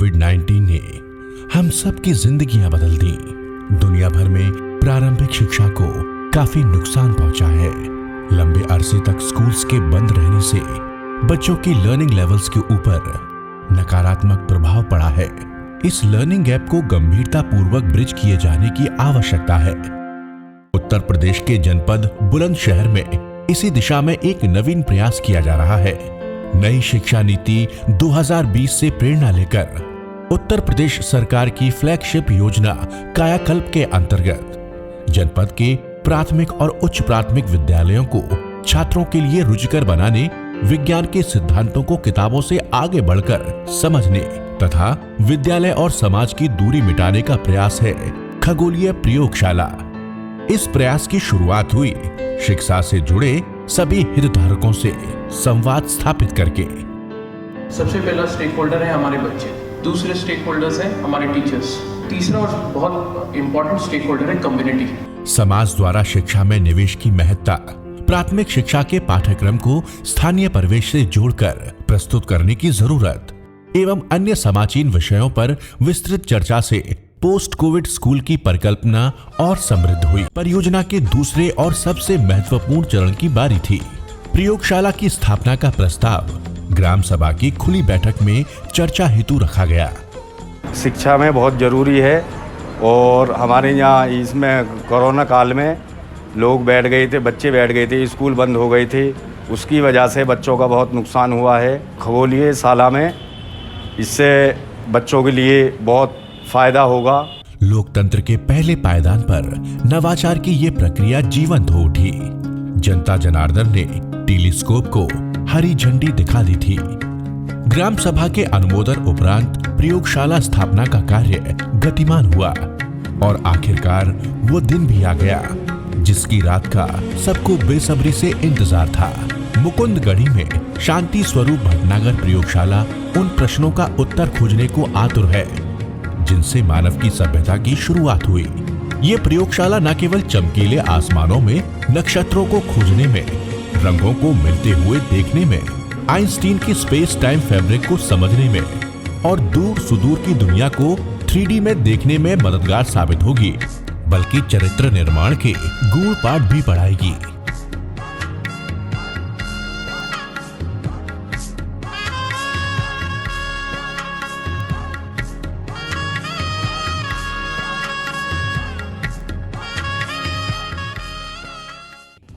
कोविड-19 ने हम सबकी जिंदगियां बदल दी। दुनिया भर में प्रारंभिक शिक्षा को काफी नुकसान पहुंचा है। लंबे अरसे तक स्कूल्स के बंद रहने से बच्चों की लर्निंग लेवल्स के ऊपर नकारात्मक प्रभाव पड़ा है। इस लर्निंग गैप को गंभीरता पूर्वक ब्रिज किए जाने की आवश्यकता है। उत्तर प्रदेश के जनपद बुलंदशहर में इसी दिशा में एक नवीन प्रयास किया जा रहा है। नई शिक्षा नीति 2020 से प्रेरणा लेकर उत्तर प्रदेश सरकार की फ्लैगशिप योजना कायाकल्प के अंतर्गत जनपद के प्राथमिक और उच्च प्राथमिक विद्यालयों को छात्रों के लिए रुचिकर बनाने, विज्ञान के सिद्धांतों को किताबों से आगे बढ़कर समझने तथा विद्यालय और समाज की दूरी मिटाने का प्रयास है खगोलीय प्रयोगशाला। इस प्रयास की शुरुआत हुई शिक्षा से जुड़े सभी हितधारकों से संवाद स्थापित करके। सबसे पहला स्टेक होल्डर है हमारे बच्चे, दूसरे स्टेक होल्डर्स हैं हमारे टीचर्स, तीसरा और बहुत इंपॉर्टेंट स्टेक होल्डर है कम्युनिटी। समाज द्वारा शिक्षा में निवेश की महत्ता, प्राथमिक शिक्षा के पाठ्यक्रम को स्थानीय परिवेश से जोड़कर प्रस्तुत करने की जरूरत एवं अन्य समाजीन विषयों पर विस्तृत चर्चा से पोस्ट कोविड स्कूल की परिकल्पना और समृद्ध हुई। परियोजना के दूसरे और सबसे महत्वपूर्ण चरण की बारी थी। प्रयोगशाला की स्थापना का प्रस्ताव ग्राम सभा की खुली बैठक में चर्चा हेतु रखा गया। शिक्षा में बहुत जरूरी है और हमारे यहाँ इसमें कोरोना काल में लोग बैठ गए थे, बच्चे बैठ गए थे, स्कूल बंद हो गए थे, उसकी वजह से बच्चों का बहुत नुकसान हुआ है। खगोलीय शाला में इससे बच्चों के लिए बहुत फायदा होगा। लोकतंत्र के पहले पायदान पर नवाचार की ये प्रक्रिया जीवंत हो उठी। जनता जनार्दन ने टेलीस्कोप को हरी झंडी दिखा दी थी। ग्राम सभा के अनुमोदन उपरांत प्रयोगशाला स्थापना का कार्य गतिमान हुआ और आखिरकार वो दिन भी आ गया जिसकी रात का सबको बेसब्री से इंतजार था। मुकुंदगढ़ी में शांति स्वरूप भटनागर प्रयोगशाला उन प्रश्नों का उत्तर खोजने को आतुर है जिनसे मानव की सभ्यता की शुरुआत हुई। ये प्रयोगशाला न केवल चमकीले आसमानों में नक्षत्रों को खोजने में, रंगों को मिलते हुए देखने में, आइंस्टीन की स्पेस टाइम फैब्रिक को समझने में और दूर सुदूर की दुनिया को 3D में देखने में मददगार साबित होगी, बल्कि चरित्र निर्माण के गूढ़ पाठ भी पढ़ाएगी।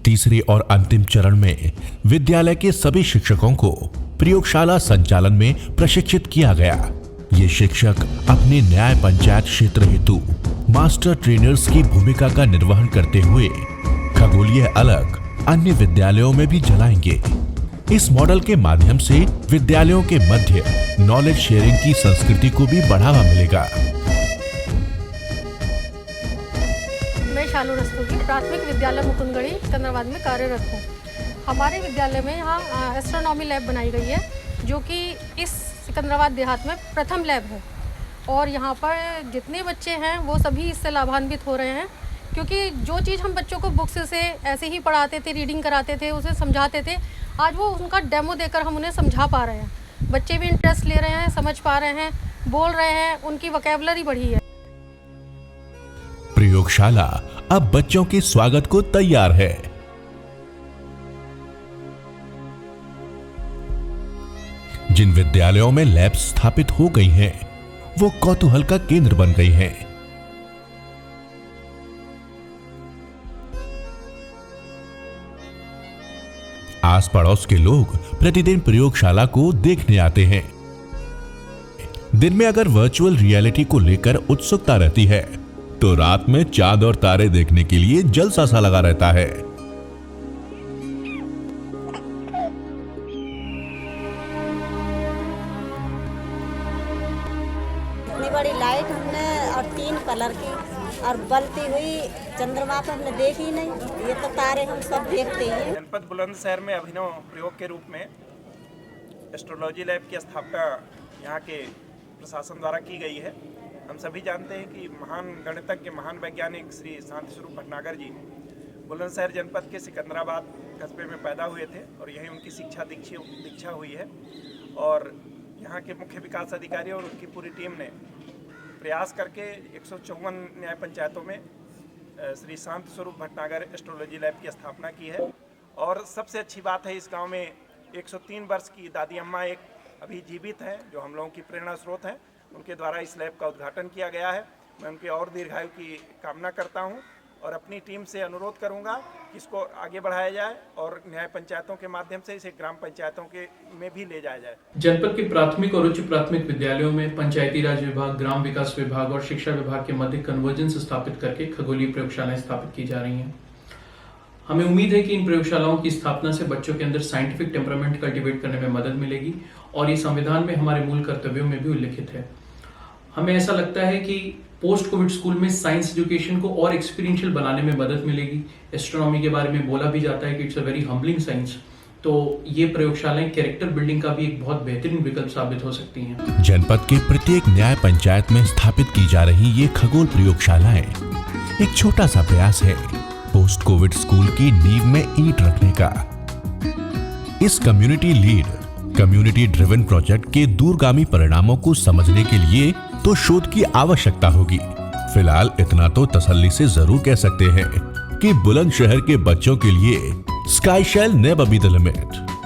तीसरे और अंतिम चरण में विद्यालय के सभी शिक्षकों को प्रयोगशाला संचालन में प्रशिक्षित किया गया। ये शिक्षक अपने न्याय पंचायत क्षेत्र हेतु मास्टर ट्रेनर्स की भूमिका का निर्वहन करते हुए खगोलीय अलग अन्य विद्यालयों में भी चलाएंगे। इस मॉडल के माध्यम से विद्यालयों के मध्य नॉलेज शेयरिंग की संस्कृति को भी बढ़ावा मिलेगा। शालू रस्तोगी प्राथमिक विद्यालय मुकुंदगढ़ी सिकंदराबाद में कार्यरत हूँ। हमारे विद्यालय में यहाँ एस्ट्रोनॉमी लैब बनाई गई है जो कि इस सिकंदराबाद देहात में प्रथम लैब है और यहाँ पर जितने बच्चे हैं वो सभी इससे लाभान्वित हो रहे हैं क्योंकि जो चीज़ हम बच्चों को बुक्स से ऐसे ही पढ़ाते थे, रीडिंग कराते थे, उसे समझाते थे, आज वो उनका डेमो देकर हम उन्हें समझा पा रहे हैं। बच्चे भी इंटरेस्ट ले रहे हैं, समझ पा रहे हैं, बोल रहे हैं, उनकी वोकैबुलरी बढ़ी है। प्रयोगशाला अब बच्चों के स्वागत को तैयार है। जिन विद्यालयों में लैब्स स्थापित हो गई हैं, वो कौतूहल का केंद्र बन गई हैं। आस पड़ोस के लोग प्रतिदिन प्रयोगशाला को देखने आते हैं। दिन में अगर वर्चुअल रियलिटी को लेकर उत्सुकता रहती है तो रात में चांद और तारे देखने के लिए जलसा सा लगा रहता है। इतनी बड़ी लाइट हमने और 3 कलर की और बलती हुई चंद्रमा पर हमने देखी ही नहीं। ये तो तारे हम सब देखते ही हैं। जनपद बुलंदशहर में अभिनव प्रयोग के रूप में एस्ट्रोलॉजी लैब की स्थापना यहाँ के प्रशासन द्वारा की गई है। हम सभी जानते हैं कि महान गणितज्ञ, महान वैज्ञानिक श्री शांति स्वरूप भटनागर जी बुलंदशहर जनपद के सिकंदराबाद कस्बे में पैदा हुए थे और यहीं उनकी शिक्षा दीक्षा हुई है और यहाँ के मुख्य विकास अधिकारी और उनकी पूरी टीम ने प्रयास करके 154 न्याय पंचायतों में श्री शांत स्वरूप भटनागर एस्ट्रोलॉजी लैब की स्थापना की है। और सबसे अच्छी बात है, इस गांव में 103 वर्ष की दादी अम्मा एक अभी जीवित हैं, जो हम लोगों की प्रेरणा स्रोत हैं। उनके द्वारा इस लैब का उद्घाटन किया गया है। मैं उनके और दीर्घायु की कामना करता हूं और अपनी टीम से अनुरोध करूंगा कि इसको आगे बढ़ाया जाए और न्याय पंचायतों के माध्यम से इसे ग्राम पंचायतों के में भी ले जाया जाए। जनपद के प्राथमिक और उच्च प्राथमिक विद्यालयों में पंचायती राज विभाग, ग्राम विकास विभाग और शिक्षा विभाग के मध्य कन्वर्जेंस स्थापित करके खगोलीय प्रयोगशालाएं स्थापित की जा रही हैं। हमें उम्मीद है कि इन प्रयोगशालाओं की स्थापना से बच्चों के अंदर साइंटिफिक टेम्परामेंट कल्टीवेट करने में मदद मिलेगी और ये संविधान में हमारे मूल कर्तव्यों में भी उल्लिखित है। हमें ऐसा लगता है कि पोस्ट कोविड स्कूल में साइंस एजुकेशन को और एक्सपीरियंशियल बनाने में मदद मिलेगी। एस्ट्रोनॉमी के बारे में बोला भी जाता है कि it's a very humbling science, तो ये प्रयोगशालाएं कैरेक्टर बिल्डिंग का भी एक बहुत बेहतरीन विकल्प साबित हो सकती हैं। जनपद के प्रत्येक न्याय पंचायत में स्थापित की जा रही ये खगोल प्रयोगशालाएं एक छोटा सा प्रयास है पोस्ट कोविड स्कूल की नींव में ईंट रखने का। इस community lead, community driven project के दूरगामी परिणामों को समझने के लिए तो शोध की आवश्यकता होगी। फिलहाल इतना तो तसल्ली से जरूर कह सकते हैं कि बुलंदशहर के बच्चों के लिए sky shell never be the limit.